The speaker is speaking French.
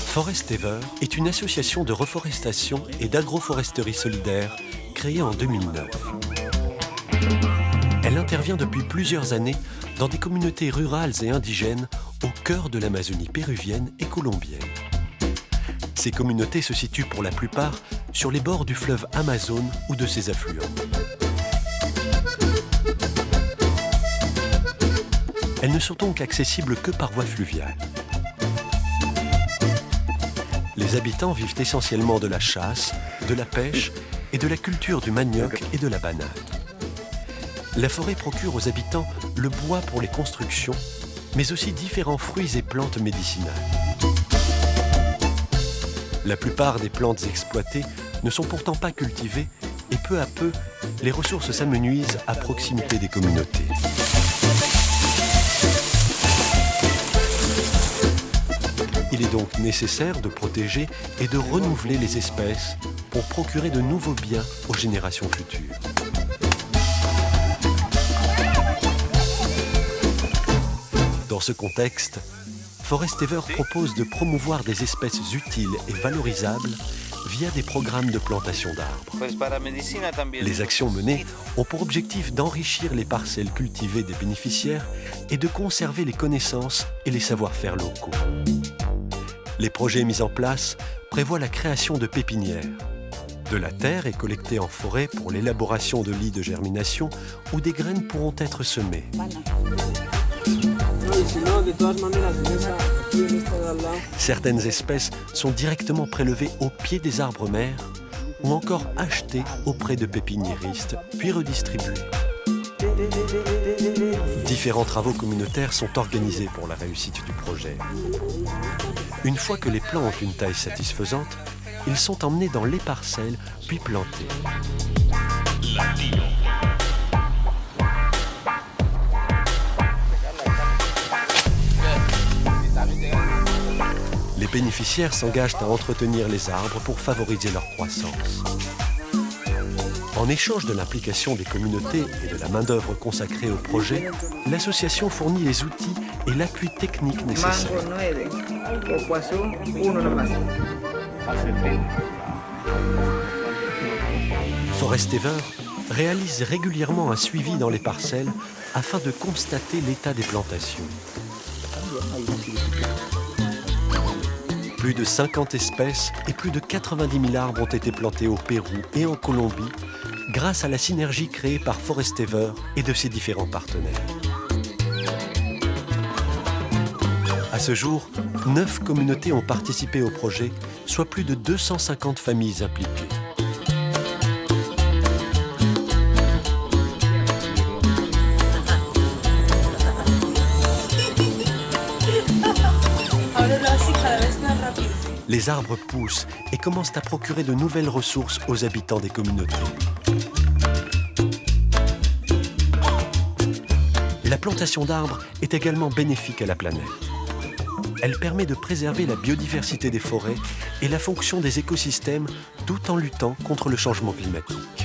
Forestever est une association de reforestation et d'agroforesterie solidaire créée en 2009. Elle intervient depuis plusieurs années dans des communautés rurales et indigènes au cœur de l'Amazonie péruvienne et colombienne. Ces communautés se situent pour la plupart sur les bords du fleuve Amazone ou de ses affluents. Elles ne sont donc accessibles que par voie fluviale. Les habitants vivent essentiellement de la chasse, de la pêche et de la culture du manioc et de la banane. La forêt procure aux habitants le bois pour les constructions, mais aussi différents fruits et plantes médicinales. La plupart des plantes exploitées ne sont pourtant pas cultivées et peu à peu, les ressources s'amenuisent à proximité des communautés. Il est donc nécessaire de protéger et de renouveler les espèces pour procurer de nouveaux biens aux générations futures. Dans ce contexte, Forestever propose de promouvoir des espèces utiles et valorisables via des programmes de plantation d'arbres. Les actions menées ont pour objectif d'enrichir les parcelles cultivées des bénéficiaires et de conserver les connaissances et les savoir-faire locaux. Les projets mis en place prévoient la création de pépinières. De la terre est collectée en forêt pour l'élaboration de lits de germination où des graines pourront être semées. Certaines espèces sont directement prélevées au pied des arbres mères ou encore achetées auprès de pépiniéristes, puis redistribuées. Différents travaux communautaires sont organisés pour la réussite du projet. Une fois que les plants ont une taille satisfaisante, ils sont emmenés dans les parcelles, puis plantés. Les bénéficiaires s'engagent à entretenir les arbres pour favoriser leur croissance. En échange de l'implication des communautés et de la main-d'œuvre consacrée au projet, l'association fournit les outils et l'appui technique nécessaires. Forestever réalise régulièrement un suivi dans les parcelles afin de constater l'état des plantations. Plus de 50 espèces et plus de 90 000 arbres ont été plantés au Pérou et en Colombie grâce à la synergie créée par Forestever et de ses différents partenaires. À ce jour, 9 communautés ont participé au projet, soit plus de 250 familles impliquées. Les arbres poussent et commencent à procurer de nouvelles ressources aux habitants des communautés. La plantation d'arbres est également bénéfique à la planète. Elle permet de préserver la biodiversité des forêts et la fonction des écosystèmes tout en luttant contre le changement climatique.